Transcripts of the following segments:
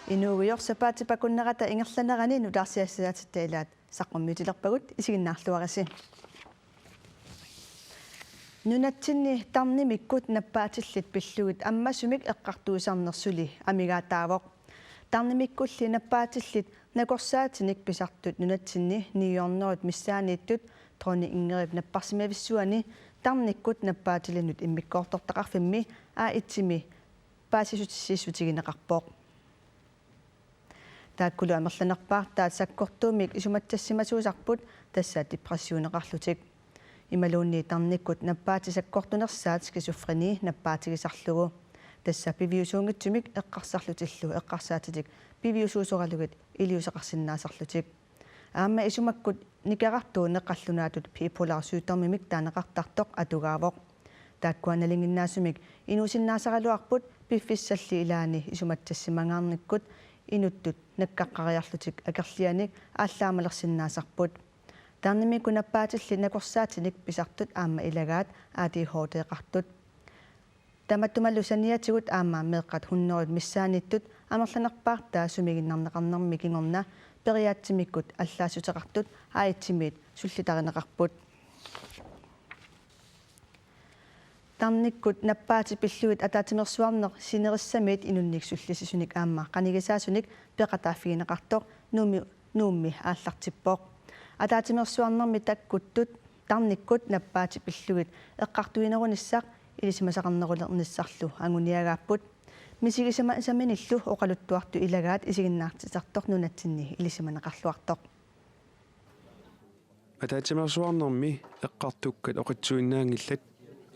Inuugiorsapaatipakunnerata ingerlanerani nularsiassaatsittailaat saqqummiutilerpagut isiginnaarluarisi. Nunatsinni tarnimikkut nappaatillit pillugit ammasumik eqqartuusarnersuli amigaataavoq. Tarnimikkulli nappaatillit nakorsaatinik pisartut nunatsinni niyornerut missaaniittut troni ingerip napparsimavissuani tarnikkut nappaatilinut immikkoortortaqarfimmi itsimi paasisutigineqarpoq. Taakkulu amerlanerpaar taat sakkortuumik isumattassimassuusarput tassaa depressioneqarlutik. Imaluunni tarnikkut nappaatisakkortunersaat skisofreni nappaatigisarlugu. Tassa piviusuungitsumik eqqarsarlutillu eqqarsaatitik piviusuusoralugit iliuseqarsinnaasarlutik. Aamma isumakkut nikarartuu neqqallunaatut bipolar sygdomimik taaneqartartoq atugaavoq. Taakkuanalinginnaasumik inuusinnaasaraluarput piffissalli ilaani isumattassimangaarnikkut inuttut nakkaqqariarlutik akerlianik ааllaamalersinnaasарпут. Tarnimikku nappaatilli nakorsaatinik pisartut aamma ilagaat ADHD-qартут. Tamattumallu saniatigut aamma meeqqat hunnerut missaaniittut amerlanerpaartaa sumiginnarneqarnermi kingorna periaatsimikkut allaassutеқартут itsimiit sullitarineqarput. Tarnikkut nappaati pilluit ataatimersuarneq sinerissamiit inunniksullissisunik aamma qanigisaasunik peqataafigineqartoq nuummi aallartippoq. Ataatimersuarnermi takkuttut tarnikkut nappaati pillugit eqqartuinerunissaq ilisimasaqarnerulernisarlu anguniagaapput misigisaminillu oqaluttuartu ilagaat isiginnaartisartoq nunatsinni ilisimanaqarluartoq. Ataatimersuarnermi eqqartukkat oqitsuinnaangillat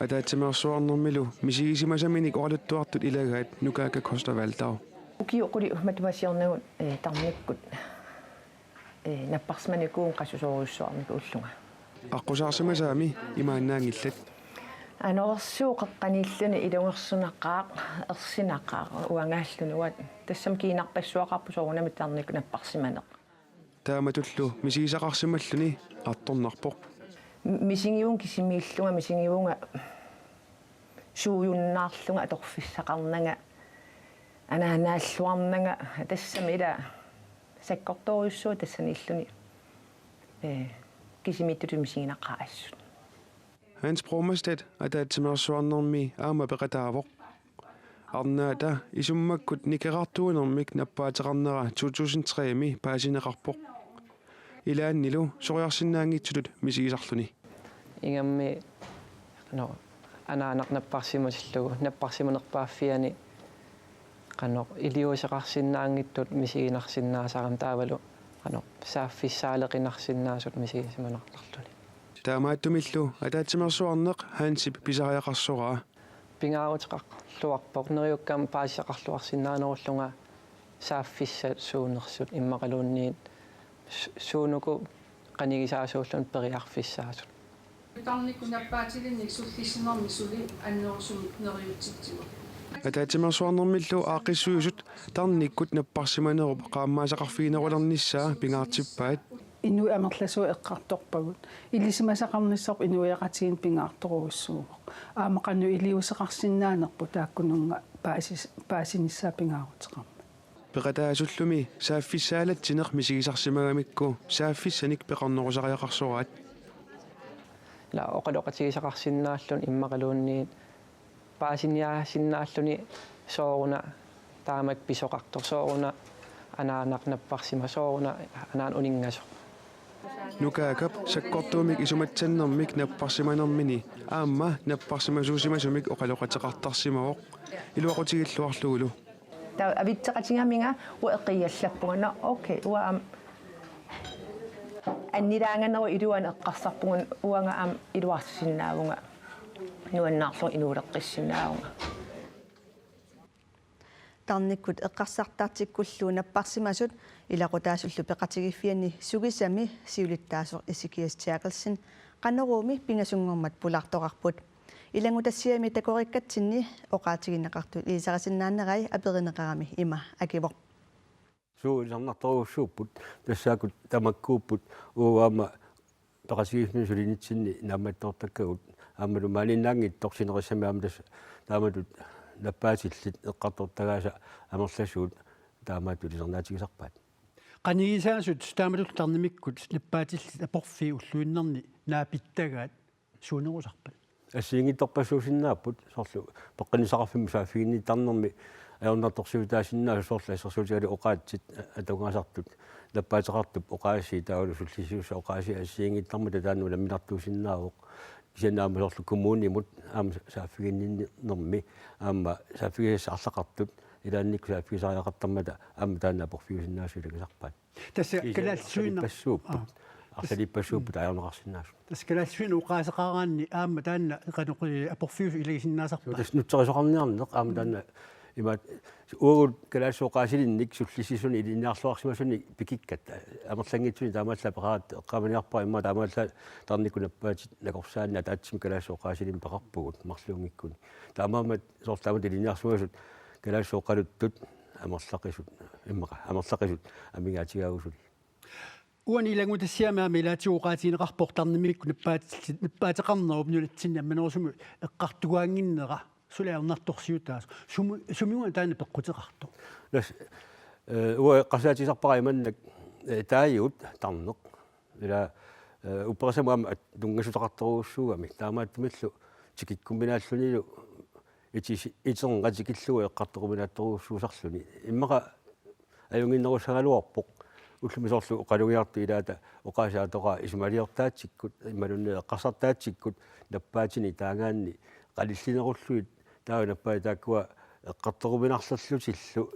ataatimersuarnermilu misigisimасаминик oqaluttuartut ilagaat nukaaka kostavaltao. Ukiuquli uhmatumasiornagut tarnikkut наппарсманикуун qassusoruussuarniku уллунга аққусаарсимасаами имааннаангилlat анорсууқеққаниллуни илунгерсунаққаақ ерсинаққаақ уангааллунуат тассам киинарпассуақарпу соорунами тарнику наппарсиманеқ тааматуллу мисигисақарсималлуни арторнарпоқ мисингиун кисимииллунга мисингиунга сууюннаарлунга аторфиссақарнага анаанааллуарнага тассам ила sakkortoruissuu tassanilluni kisimittutimisinaqaassut Hans Bromestedt ataatimersuarnermi aama peqataavoq arnaata isummakkut nikerartuunermik nappaateqarnera 2003mi paasineqarpoq ilaannilu soriarsinnaangitsulut misigisarluni ingammi anaanaq napparsimasillugu napparsimanerpaaffiani qanoq iliuseqarsinnaangittut misiginarsinnaasaqam taavalu qanoq saaffissaaleqinarsinnaasut misigisimanaartarluni таамааттумиллу атаатимерсуарнеқ хаансип писариақарсораа пингаарутеқарлуарпоқ нериуккаам паасиақарлуарсиннаанеруллунга сааффиссат суунерсут иммақалуунниит суунуку qanigisaasuullun periarfissaasut тарникку наппаатилинник суллиссинерми сули аннерусумик нериутситсуа атаатимерсуарнермиллу аақиссуусут тарниккут наппарсиманеруп qaammaasaqarfiinerulernissaa pingaartippaat inu amerlasuu eqqartorpagut ilisимасақарниссарп инуяқатигин пингаарторуссууq аамақанну илиусеқарсиннааnerpu тааккунунга паасиниссаа пингаарутеқарма пеқатаасуллуми сааффиссаалатсинеқ мисигисарсимагамикку сааффиссаник пеқарнерусариақарсораат ла оқалоқатигисақарсиннааллун иммақалуунниит paasiniaasinnaalluni sooruna taamak pisoqartor sooruna anaanaq napparsima sooruna anaan uningaso nukaakap sakkortuumik isumatsannermik napparsimanermini aamma napparsimasuusimasumik oqaloqateqartarsimaoq iluaqutigiilluarluulu ta avitseqatigaminga ueqqiallappunga okay ua am annilaanganeru iluan eqqarsarpungun uanga am iluarsinnaavunga nuannaarlu inuuleqqissinaaunga tarnikkut eqqarsartaartikkullu napparsimasut ilaqutaasullu peqatigiffiani sugisami siulittaasoq isikiastiaqelsin qaneruumi pingasungormat pulartoqarput ilangutassiami takorikkatinni oqaatigineqartut ilisarasinnaanerai aperineqarami ima akivoq suulisarnartoruussuupput tassaakut tamakkuupput uama peqasigifni sulinitsinni naammattoortakkagut аамалу маалиннаангит торсинерissami ааматас тааматут наппаатиллит эққартортагааса амерласуут таамаату лисернаатигисарпаат qanigisaasut taamalutarnimikкут наппаатиллит апорфи уллуиннерни наапиттагаат суунерусарпат ассиингитторпассуусиннааппут сорлу пеққинисақарфимми саафигинниттарнерми аернарторсуутаасиннаа сорла иссерсуутиали оқаатсит атугаасартут наппаатеқартуп оқааси таалу суллисиуса оқааси ассиингиттарма татаану ламинартуусиннаавоқ кисанаама сорлу коммунимут аама саафигиннерми аама саафигиса арлақартут илаанникку саафигисариақартармата аама таана апорфиусиннаасулакисарпаат тасса калаалсуина пассууппут арлиппассууппут аернеқарсиннаасу тасса калаалсуина уқаасеқараанни аама таана эқанеқи апорфиус илагисиннаасарпа тас нутсерисоқарниарнеқ аама таана имаат уурут калаассуоқаасилинник суллисисуни илиниарлуарсимасуни пикиккат амерлангитсуни таамаалла пеқаат эққаманиарпа имма таамаалла тарникунаппаатит накорсаанна таатсим калаассуоқаасилин пеқарпугут марлуумиккуни таамаамат соорлаамат илиниарсуасут калаассуоқалуттут амерлақисут иммақа амерлақисут амигаатигаагусули уани лагутассиамаами илаатиуқаатинеқарпортарнимикку наппаатеқарнеру нулатсинна манерусуму эққартугаангиннера сулиарнарторсиутаас сумиуна таана пеққутеқарту лас уа қасаатисарпара иманнак таайут тарнеқ ила упперсамаама тунгасутақарторуussуугами таамааттумиллу тикиккумбинааллунилу итернгатикиллуа эққартоқуминаатторуuссуусарлуни иммақа аюнгиннерусагалуарпоқ уллумисорлу оқалугиарту илаата оқаасаатоqa исумалиортаатсиккут ималунне эққарсартаатсиккут наппаатини таагаанни qalillинеруллуит таанаппаа тааккуа эққартоқуминарлерлутиллу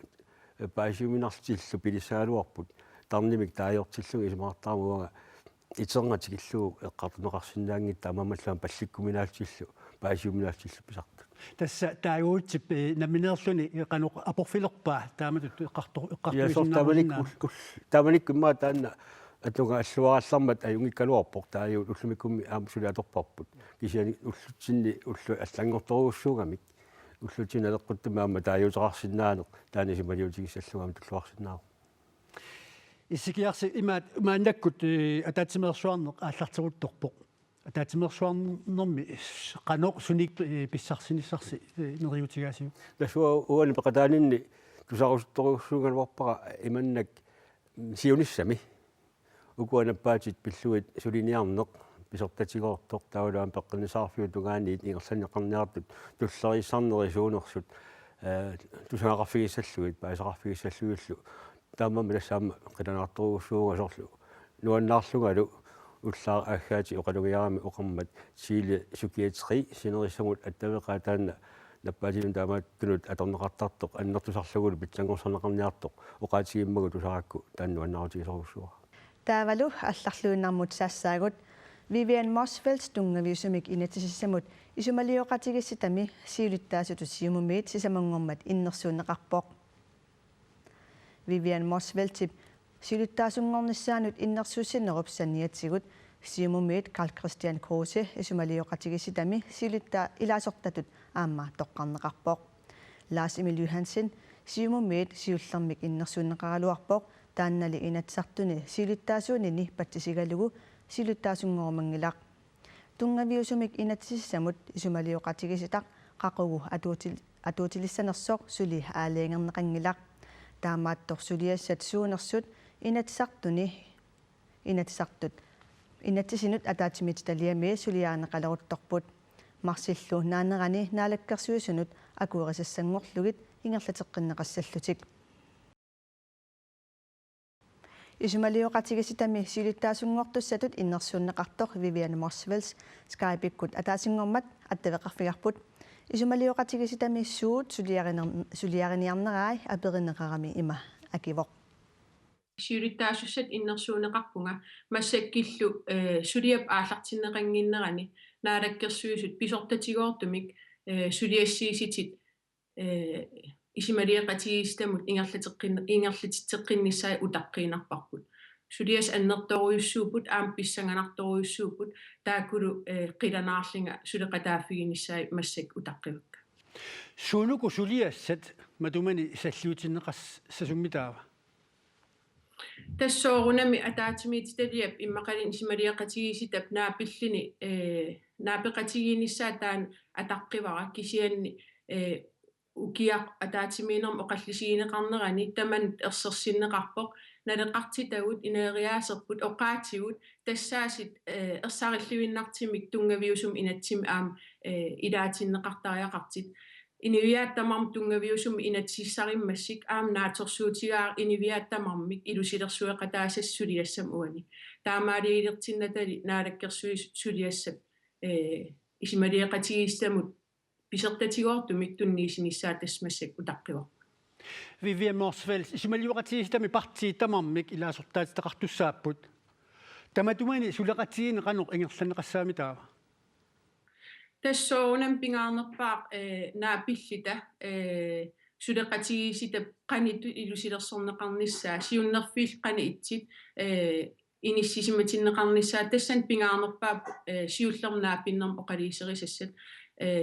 паасиуминарлутиллу пилиссаалуарпут тарнимик таajortillуги исумаартаармуага итернатикиллуу эққартунеқарсинаангит таамаамаллаам палликкуминаалтиллу паасиуминаалтиллу писарту тасса таагуутсип наминерлүни канеқ апорфилерпаа тааматут эққартуисиннаавинаа тааманикку иммаа таанна атуга аллуараллармат аюнгиккалуарпоқ таaju уллумиккумми аамсулиаторпарпут кисиани уллутсинни уллу аллангорторуuссуугамик уллутсина алеққуттумаама таажутеқарсинаанеқ таанисималиутигиссаллугаама туллуарсинаа исикиарси имаат мааннаккут атаатсимерсуарнеқ ааллартерутторпоқ атаатсимерсуарнерми қанеқ суник писсарсиниссарси нериутигаасиу ласуа уани пеқатаанинни тусарусутторуuссуугалуарпара иманнак сиуниссами укуанаппаатит пиллуит сулиниарнеқ писертатигоортоқ таулаам пеққинисаарфиу тугаанниит ингерланеқарниартут туллерисарнерисуунерсут тусаақарфигиссаллуит паасақарфигиссаллуиллу таамама лассаама қиланаартуруuссууга сорлу нуаннаарлугалу уллаа аггаати оқалугиарами оқаммат сили сукиатри синериссамут аттавеқаа таанна наппаатилун таамааттунут аторнеқартартоқ аннертусарлугулу питсангорсарнеқарниартоқ оқаатигиммагу тусаракку тааннуаннарутигисоруссуа таавалу алларлуиннармут саассаагут Vivian Mosfeldt тунгавиусумик инатисиссамут исумалиоқатигисситами сиулиттаасуту сиумумиит сисамангормат иннерсуунеқарпоқ Vivian Mosfeldt сиулиттаасунгорниссаанут иннерсуусинеруп санниатсигут сиумумиит Carl Christian Kruse исумалиоқатигисситами сиулитта илаасортатут аама тоққарнеқарпоқ Lars Emil Johansen сиумумиит сиуллермик иннерсуунеқаралуарпоқ тааннали инатсартуни сиулиттаасуунини паттисигалугу силуттаасунгоормангилақ тунгавиусумик инатсиссамут исумалиоқатигиситақ қақугу атуутилиссанерсоқ сули аалеангернеқангилақ таамааттор сулиассат суунерсут инатсартут инатсисинут атаатимит талиами сулиаарнеқалерутторпут марсиллу наанерани наалаккерсуисунут акуерисассангорлугит ингерлатеққиннеқассаллутик исумалиоқатигиситами силиттаасунгортуссатут иннерсууннеқартор Vivian Mosfeldt скайпиккут атаасингормат аттавеқарфигарпут исумалиоқатигиситами суут сулиариниарнерай аперинеқарами има акивоқ сиулиттаасуссат иннерсуунеқарпунга массаккиллу сулиап ааллартиннеқангиннерани наалаккерсуисут писортатигоортумик сулиассииситит исималиақатигистамут ингерлатитеққиннссаа утаққиинарпарпут сулиас аннерторуйуссуупут аам писсанганарторуйуссуупут тааккулу қиланаарлинга сулеқатааффигиниссаа массак утаққивакка суунуку сулиассат матумани саллуутиннеқас сасуммитаава тассоорунами атаатимиит талиап иммақалин исималиақатигиситап наапиллини naapeqatigiinissaa taan ataqqivara kisianni ukiaq ataatimiinerm oqallisigineqarnerani taman ersersinneqarpoq naleqartitagut ineeriaaserput oqaatigut tassaasit ersaarilluinnartimik tungaviusum inatsim aam ilaatinneqartariaqartit iniviaattamarm tungaviusum inatsissarimassik aam naatorsuutigaa iniviaattamarmik ilusilersueqataasassuliassam uani taamaaliilertinnatali naalakkersuisuliassap isimaliaqatigistamut pisertatigortumik tunniisinissаа tasmassak utaqqivaq Vivian Morsvels isumaliuqatigisitami partiittamarmik ilaasortaatitaqartussaaput tamatumani suleqatigineqaneq ingerlanneqassaami taava tassoonam pingaarnerpaaq naapillita suleqatigisitap qanittu ilusilersorneqarnissaa siunnerfiil qani itsit inissisimatineqarnissaa tassan pingaarnerpaap siullernaapinnerm oqaliiserisassat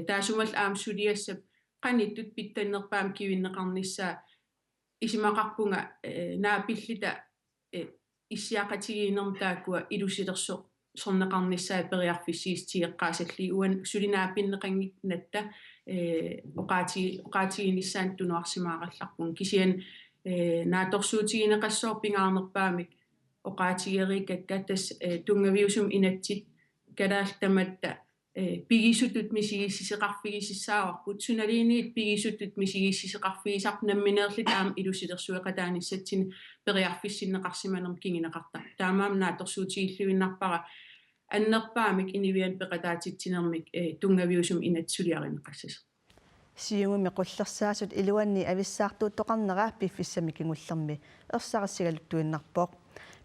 taasumal aam suliassap qanittut pittannerpaam kivinneqarnissaa isimaqarpunga naapillita issiaqatigiinerm taakkua ilusilerso sorneqarnissaa periarfissiistieqqaasalli uan sulinaappinneqangik natta oqaatiginissaan tunuarsimaaqallarpun kisian naatorsuutigineqassoo pingaarnerpaamik oqaatigeriikakka tas tungaviusum inatsit kalaaltamatta pigisutut misigissiseqarfigisissaawarput sunaliiniit pigisutut misigissiseqarfigisarp nammineerlit aam ilusilersueqataanissatsin periarfissinneqarsimanerm kingineqarta taamaam naatorsuutigilluinnarpara annerpaamik inivian peqataatitsinermik tungaviusum inatsuliarineqassas siungumi qullersaasut iluanni avissaartuuttoqarneraa piffissami kingullermi ersaqassigaluttuinnarpoq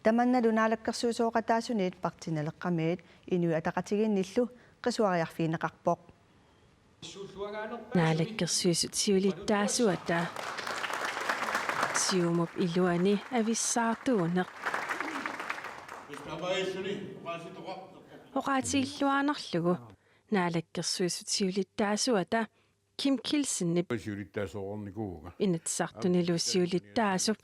tamannalu naalakkersuusooqataasuniit partinaleqqamiit inui ataqatiginnillu qisuariarfiineqarpoq naalakkersuusut siulittaasuata siumup iluani avissaartuuneq oqaatiilluaanarlugu naalakkersuusut siulittaasuata Kim Kilsennip inatsartunilu siulittaasup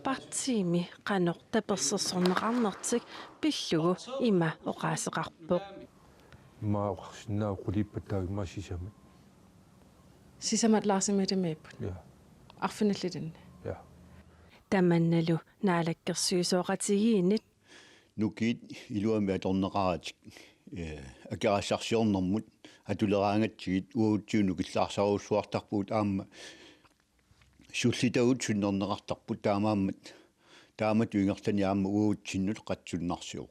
partiimi qanoq tapersersorneqarnertik pillugu ima oqaaseqarpoq maaqarsinnaa qulippataagma sisami sisamat laarsimatamiipput ja arfinallitanni ja tamannalu naalakkersuusooqatigiinit nukit iluami atorneqaratik akerassarsiornermut atuleraangatsigit uutiunu killaarsaruussuartarpuut aamma sullitagut sunnerneqartarput taamat uingertani aamma uutinnut qatsunnarsiuq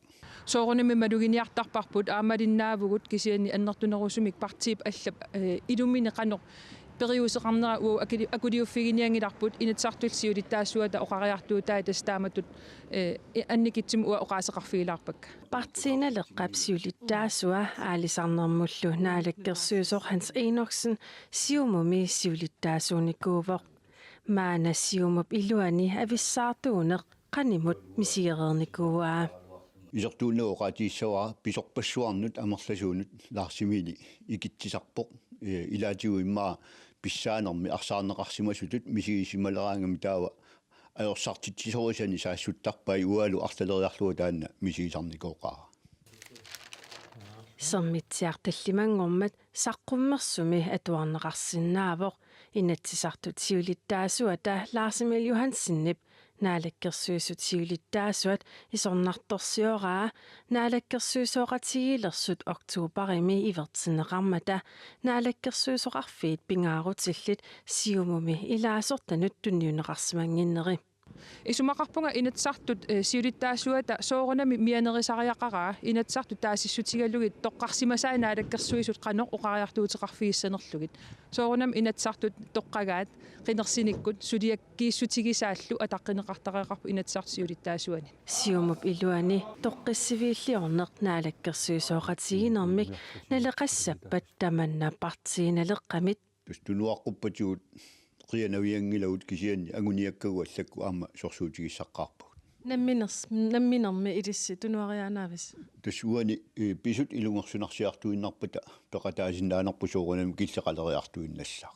soorunimi maluginiartarparput aamalinaavugut kisiani annertunerusumik partiip allap ilumini qanoq periuseqarnera uu akuliuffiginiangilarput inatsartulsiulittaassuata oqariartuutaa tastaamatut annikitsim ua oqaaseqarfigilaarpak partiinaleqqap siulittaasua aalisarnermullu naalakkersuusoq Hans Enoksen siumumi siulittaasuunikuuvoq maana siumup iluani avissaartuuneq qanimut misigereernikuuaa isertuunne oqaatiissawaa pisorpassuarnut amerlasuunut laarsimini ikitsisarpoq ilaatigu immaa pissaanermi arsaarneqarsimasutut misigisimmaleraangami taawa ajorsartittisorisani saassuttarpai ualu artaleriarlugu taanna misigisarnikooqaa sermitsiartallimangormat saqqummersumi atuarneqarsinnaavoq inatsisartut siulittaasuata Lars-Emil Johanssennip naalakkersuusut siulittaasuat isornartorsioraa naalakkersuusooqatigilersut oktuuparimi ivertsineqarmata naalakkersuusoqarfiit pingaarutillit siumumi ilaasortanut tunniuneqarsimanginneri isumaqarpunga inatsartut siulittaassuata soorunami mianerisariaqaraa inatsartut taasissutigalugit toqqarsimasaa naalakkersuisut qanoq oqariartuuteqarfigissanerlugit soorunami inatsartut toqqagaat qinersinikut suliakkiissutigisaallu ataqqineqartareqarpu inatsart siulittaassuani siumup iluani toqqissiviilliorneq naalakkersuusooqatiginermik naleqassappat tamanna partiinaleqqamit tustunuaqquppatigут qianaviangilagut kisiani anguniakkagu allakku aamma sorsuutigissaqqaarpu namminermi ilissi tunuarianaavis tassuani pisut ilungersunarsiartuinnarpata peqataasinnaanarpu soorunami killeqaleriartuinnassaq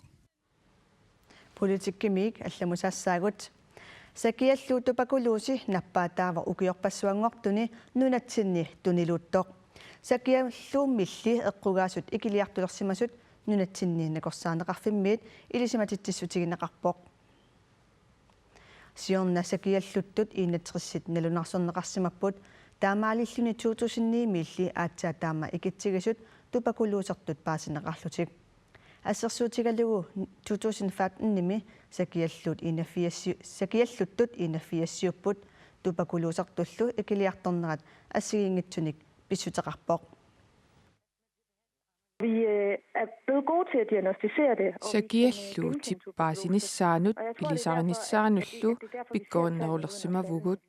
politikkimik allamusassaagut sakialluutupakuluusi nappaataava ukiorpassuanngortuni nunatsinni tuniluuttoq сакиаллууммилли эққугаасут икилиартулерсимасут нунатсиннииннакорсаанеқарфиммиит илисиматитсиссутигинеқарпоқ сиорна сакиаллуттут иинатсериссит налунарсорнеқарсимаппут таамаалиллуни 2009 милли аатсаа таама икитсигисут тупакулуусертут паасинеқарлутик ассерсуутигалугу 2015 ними сакиаллуттут инаффиассиуппут тупакулуусартуллу икилиарторнерат ассигингитсуник писсутеқарпоқ Vi er blevet gode til at diagnostisere det. Sagiallu tippaasinissaanut ilisarinissaanullu pikkoonnerulersimavugut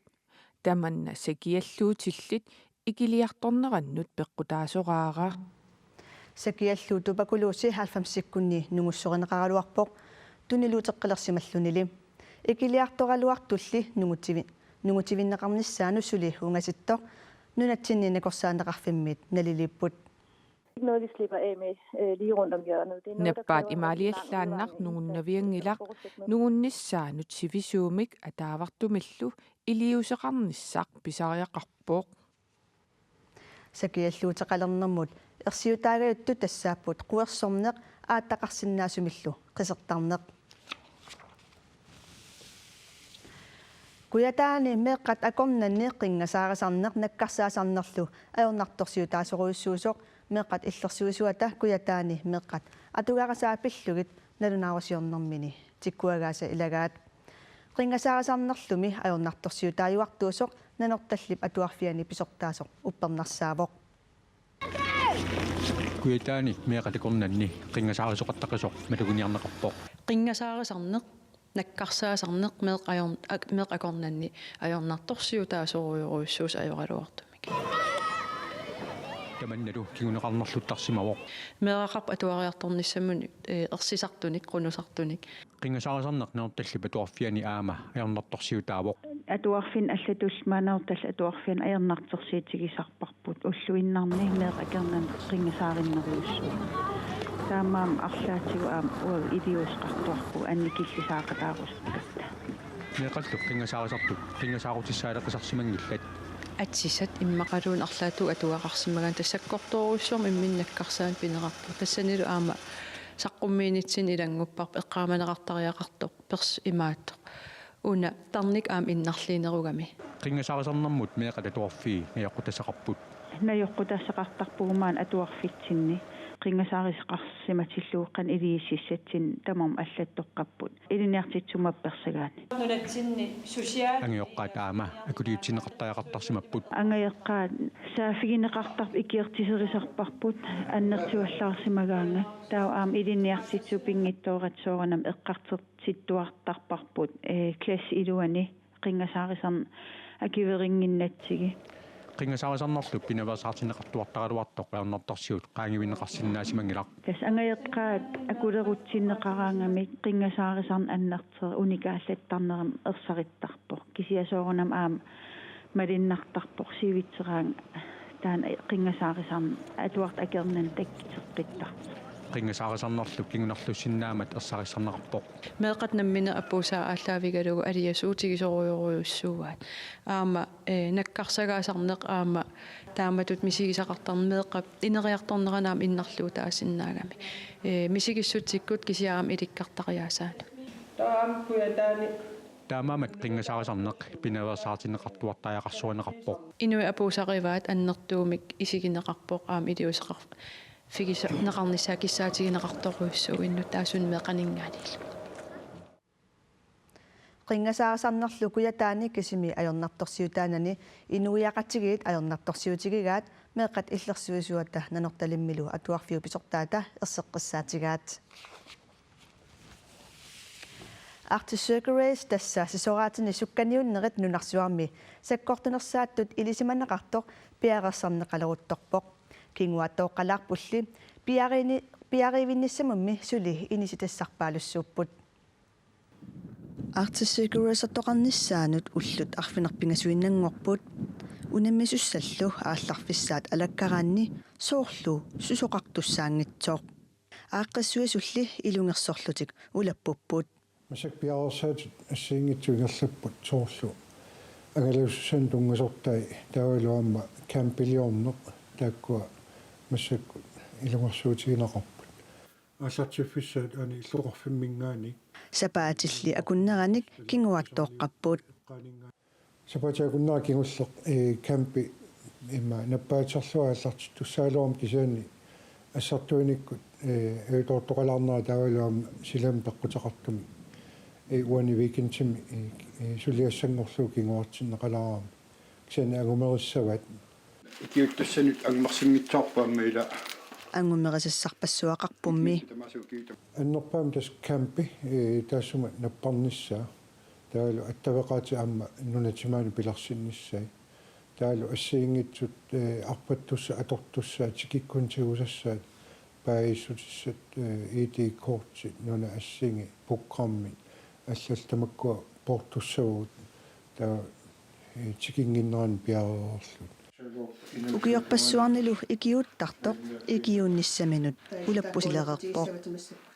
tamanna sagialluutillit ikiliartornerannut peqqutaasoqaaqa сакиаллу тупакулууси 90-сиккунни нугуссоринеқаралуарпоқ тунилуутеққилерсималлунили икилиарторалуартулли нугутивиннеқарниссаану сули унгаситтоқ нунатсиннииннакорсаанеқарфиммит налилиппут Ikke noget, vi slipper af med lige rundt om hjørnet. Det er noget, наппаат имаалиаллааннар нугуннавиангилақ нугуннissaanут сивисуумик атаавартумиллу илиусеқарниссаақ писариақарпоқ сакиаллуутеқалернэрмут ерсиутаагаютту тассааппут қуерсорнеқ ааттақарсинаасумиллу қисертарнеқ куятаани меэққат акорнанни қингасаарисарнеқ наккарсаасарнерлу аернарторсиутаасоруйуссуусоқ меэққат иллерсуисуата куятаани меэққат атугаарасаапиллугит налунаарусиорнэрмини тиккуагааса илагаат қингасаарисарнерлуми аернарторсиутааюартуусоқ нанорталлип атуарфиани писортаасоқ уппернарсаавоқ куятаани меэқатикорнанни қингасаарисоқаттақисоқ матугуниарнеқарпоқ қингасаарисарнеқ наккарсаасарнеқ меэқакорнанни аернарторсиутаасоруйуруйуссуус аёралуартумик таманналу кигунеқарнерлуттарсимавоқ меэқақарп атуариарторниссаммуни ерсисартуник қунусартуник қингасаарисарнеқ неорталли патуарфиани аама аернарторсиутаавоқ атуарфин аллатулл маанеортал атуарфиан аернарторсиитигисарпарпут уллуиннарни меэқакернан қингасаариннеруйуссуу таамаам арлаатигу аама уа идиусқартуарпу анникиллисаақатаарустакатта меэқаллу қингасаарисартут қингасаарутиссаалеқисарсимангиллат атсисат иммақалуун арлаату атуақарсимаган тассаккорторуссуум имминнаккарсаан пинеқарту тассанилу аама саққуммиинитсин илангуппарп эққааманеқартариақартоқ перс имааттоқ уна тарник аам иннарлиинеругами қингасаарисарнэрмут меэқататуарфии меэққутасақарпут наёққутассақартарпугумаан атуарфитсинни qingasaariseqarsimatillууqqan iliississatsin tamam аллаттоққаппут илиниартитсумапперсагаани нунатсинни сусиаал ангиоққатаама акулиутсинеқартаяқартарсимаппут ангаяққаат саафигинеқартарп икиертисерисарпарпут аннертиуллаарсимагаанга таа аам илиниартитсу пингиттоорат соорнам эққартертиттуартарпарпут класс илуани qingasaarisan акиверингиннатсиги qingasaarisernerlu pinaversaartinneqartuartaraluartoq aernartorsiut qaangivinneqarsinnaasimangilar тас ангаяққаат акулерутсиннеқараангамик qingasaarisan аннертер уникааллаттарнерам ерсариттарпоқ кисиасоорнам аам малиннартарпоқ сивитсераан таан qingasaarisan атуарт акернан таккитеққиттар qingasaarisernerlu kingunarlussиннаамат ерсарissarneqarpoq меэқат наммина аппусаа ааллаавигалугу алиасуутигисоруйоруйуссууаат аама наккарсагаасарнеқ аама тааматут мисигисақартарн меэқап инериарторнеранаам иннарлуу таасиннаагами мисигиссутсиккут кисиаам иликкартариаасаана таам куятаани таамаамат qingasaariserneq pinaversaartinneqartuartаяқарсуанеқарpoq инуи апусариваат аннертуумик исигинеқарпоқ аам илиусеқар фигиса неқарнissaа киссаатигинеқарторуйуссуу инну таасун меқанингаанил qingasaarisernerlu kuyataani kisimi ajornartorsiutaanani inuiaqatigit ajornartorsiutigigaat meeqqat illersuisuata nanortalimmilu atuarfiu pisortaata erseqqissaatigaat Artisøgereis tassa sisoraatini sukkaniunnerit nunarsuarmi sakkortunersaattut ilisimanneqartoq piarersarneqaleruttorpoq kinguatooqqalaarpulli piarivinnissamummi suli inisitassarpaalussuupput Artisøgereisartoqarnissaanut ullut arfinerpingasuinnanngorput unammisussallu aallarfissaat alakkaraanni soorlu susoqartussaangitsoq aaqqissuisulli ilungersorlutik ulappupput масак пиарерсаат ассиингитсугерлаппут соорлу агалуссусан тунгасортай таавалуамма кампилиорнеқ тааккуа массакку илумарсуутигинеқарпут аасартиффиссаат ани иллоқарфиммингаани сапаатилли акуннераник кингуаттооққаппут сапаатиакуннера кингуллеқ кампи имма наппаатерлуа алларти туссаалуарм кисаани ассартуиниккут эутортоқалаарнера таавалуам силам пеққутеқартуми уани викентими сулиассангорлуу кингуартиннеқалаарам кисаани агумериссават икиуттассанут ангмарсиммитсаарпаама ила ангумерисассарпассуақарпумми аннерпаам тас кампи таассума наппарниссаа таалу аттавеқаати аама нунатимаани пиларсинниссай таалу ассиингитсут арпаттусса атортуссаа тикиккунтигусассаат паисутиссат иди кортси нуна ассинги программи аллалтамаккуа портуссавут таа тикингиннеран пиареерлут укиорпассуарнилу икиуттартоқ икиунниссаминут улаппусилеқерпоо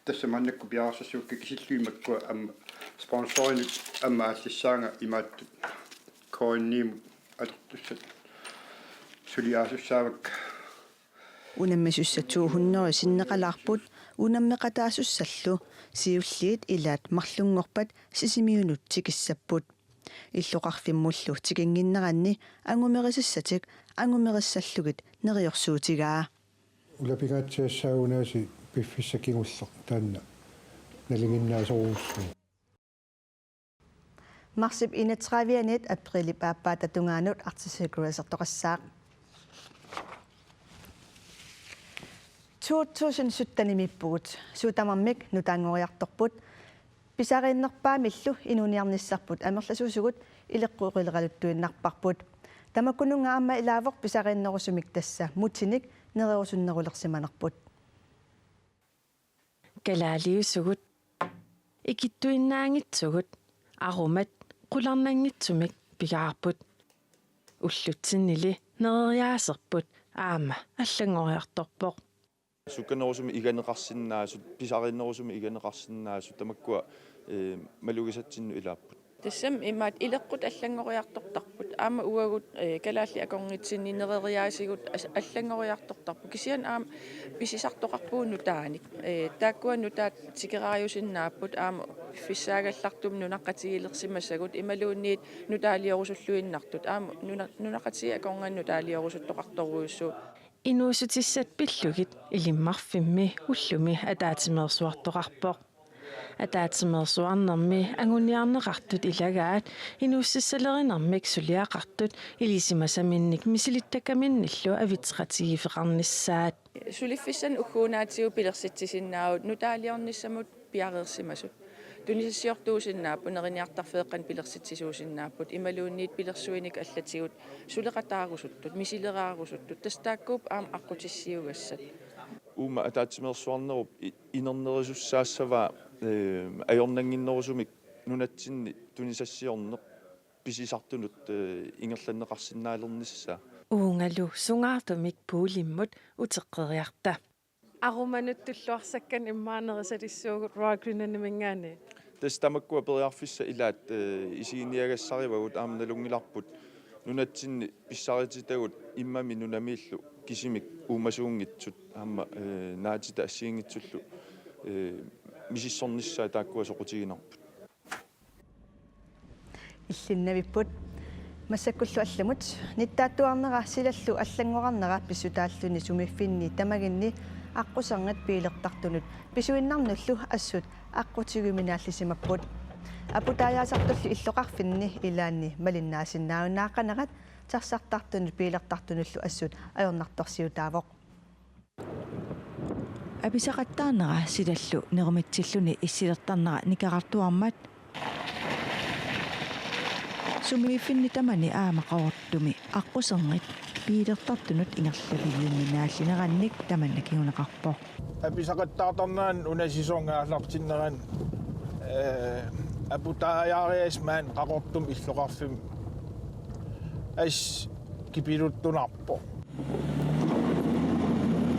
тассаманнакку пиарсассуукки кисиллуимаккуа амма спонсоринут амма аллиссаанга имааттут коинним атортуссат сулиаасуссаавак унаммисуссатсуухуннери синнеқалаарпут унаммеқатаассаллу сиуллиит илаат марлунгорпат сисимиунут тикиссаппут иллоқарфиммуллу тикингиннеранни ангумерисассатик ангумериссаллугит нериорсуутигаа улапигаатсиассаагунааси пиффиссакингуллеқ таанна налингиннаасоруussuu марсип 31 априли пааппаата тунгаанут артисикуасертоқассаақ 2017 суутамармик нутаангориарторпут писариннерпаамиллу инуниарниссарпут амерласуусугут илеққуқилералуттуиннарпарпут тамаккунунга аама илаавоқ писариннерусумик тасса мутсиник нереусуннерулерсиманерпут галаалиусугут икиттуиннаангитсугут арумат қуларнангитсумик пигаарпут уллутсиннили нерериаасерпут аама аллангориарторпоқ сукканерусуми иганеқарсиннаасут писариннерусуми иганеқарсиннаасут тамаккуа малугисатсинну илааппут тассам имаат илеққут аллангориартортарпут аама уагут калаалли акорнитсинни нерериаасигут аллангориартортарпу кисиан аама писисартоқарпуунну тааник тааккуанну таат тикерариусиннааппут аама фиссаагаллартум нунаққатигилерсимассагут ималуунниит нутаалиорусуллуиннартут аама нунаққатиги акорнганну таалиорусуттоқарторуйуссуу инуусутиссат пиллугит илиммарфимми уллуми атаатимерсуартоқарпоқ атаатимерсуарнэрми агуниарнеқартут илагаат инууссассалеринармик сулиақартут илисимасаминник мисилиттакаминниллу авитеқатигифеқарниссаат сулиффиссан уггуунаатигу пилерситсисиннаавут нутаалиорниссамут пиареерсимасут тунисассиортуусиннааппу нерiniartarfeeqqan пилерситсисуусиннааппут ималуунниит пилерсуиник аллатигут сулеқатаарусуттут мисилераарусуттут тастааккууп аама аққутиссиугассат ума атаатимерсуарнеруп инернерисуссаассава аёрнангиннерусумик нунатсинни тунисассиорнеқ писисартунут ингерланнеқарсинаалернissaa уунгалу сунгаартумик пуулиммут утеққериарта арумануттуллуарсаккан иммаанерисалиссуугут руакринанамингаани тастамаккуа периарфисса илаат исигиниагассаривагут аамналунгиларпут нунатсинни писсарититагут иммами нунамииллу кисимик уумасуунгитсут аама наатита ассиингитсуллу мисиссорниссаа тааккуа соқутигинарпут иллиннавиппут массаккуллу алламут ниттааттуарнера силаллу аллангорарнера писсутааллуни сумиффинни тамагинни аққусарнат пиилертартунут писуиннарнуллу ассут аққутигуминааллисимаппут апутаяасартуллу иллоқарфинни илаанни малиннаасиннааунааққанерат тарсартартунут пиилертартунуллу ассут аёрнарторсиутаавоқ аписақаттаарнера силаллу нерумитсиллуни иссилертарнера никақартуармат сумиффинни тамани аамақавортуми аққусернит пиилертартунут ингерлавиюннинааллинеранник таманна кигунеқарпо аписақаттаартарнаан унасисоонгааллартиннеран апутаяариасмаан қақортум иллоқарфим ас кипилуттунарпо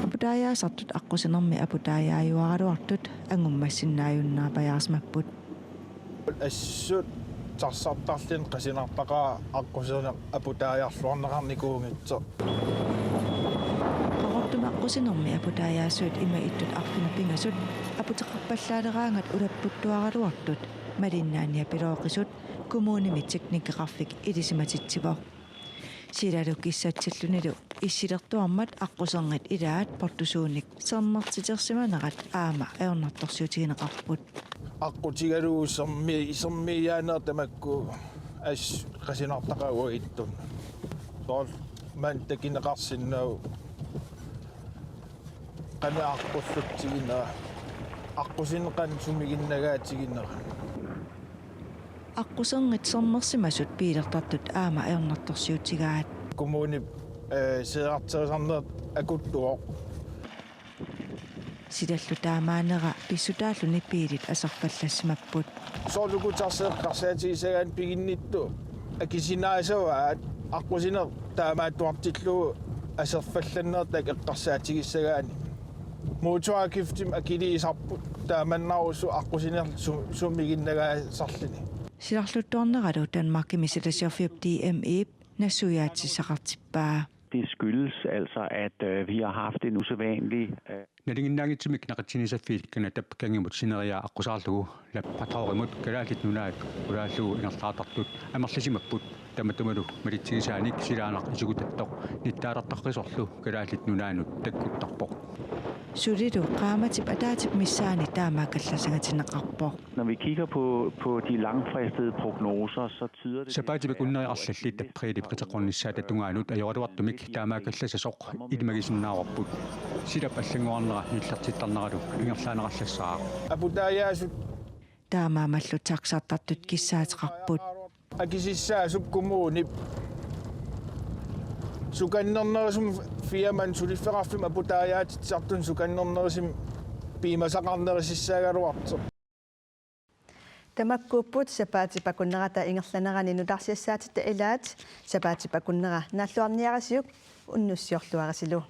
апутаяасартут аққусинерми апутаяаюаруартут ангуммассиннааюннаа паяарсмаппут ассут тарсартарлин қасинартақаа аққусернеқ апутаяарлуарнеқарникуунгитсо аққусинерми апутаяасуут има иттут арфина пингасут апутеқарпаллаалераангат улаппуттуаралуартут малиннаания пилооқисут коммууними техникеқарфик илисиматитсивоо силалу киссатсиллунилу иссилертуармат аққусенгит илаат портусууник сермартитерсиманерат аама аернарторсиутигинеқарпут аққутигалуу исермиаанер тамакку ас қасинартақауа иттун сол ман такинеқарсиннау qanaaqqullutsigina аққусинеқан сумигиннагаатигиннера аққусенгит сермерсимасут пилертартут аама аернарторсиутигаат коммуни сеартерсарнер акуттуоқ сидаллу таамаанера писсутааллуни пиилит асарфаллассимаппут соолукутарсеэққарсаатигисагаан пигиннитту акисинаасаваат аққусинер таамааттуартиллуу асерфалланнертак эққарсаатигиссагаани муутуакифтим акилиисарпут тааманнарусу аққусинер суммигиннагаасарлини силарлуттуарнералу Danmarkimi Selektionsfirm DME нассуяатсисақартиппаа. Det skyldes altså, at vi har haft en usædvanlig налингиннаагитсимик нақатсинисаффиит таppakangimut sineria аққусаарлугу лаппатаоримут калаалит нунаак улааллугу ингерлаатартут амерласимаппут таматумалу малитсигисааник силаанақ исугутаттоқ ниттаалартаққисорлу калаалит нунаанут таккуттарпоқ сулилу qaamaатип атаатип миссаани таамааккалласагатинеқарпоқ. Når vi kigger på de langfristede prognoser, så tyder det... сапаатипик уннериарлаллит тапприлип қитеқорнissaat атунгааанут аёралуартумик таамааккалласасоқ илмагисиннаарорпут силап аллангуарнера ниллертиттарнералу ингерлаанераллассаа апутаяасут таамаамаллу таксаартартут киссаатеқарпут акисиссаасуп коммуунип суканнернерисум фиаман сулиффеқарфим апутаяатитсартун суканнернерисим пимасақарнерисиссаагалуарто тамаккууппут сапаатипакуннерата ингерланерани нутарсиассаатитта илаат сапаатипакуннера нааллуарниарасиук уннуссиорлуарасилу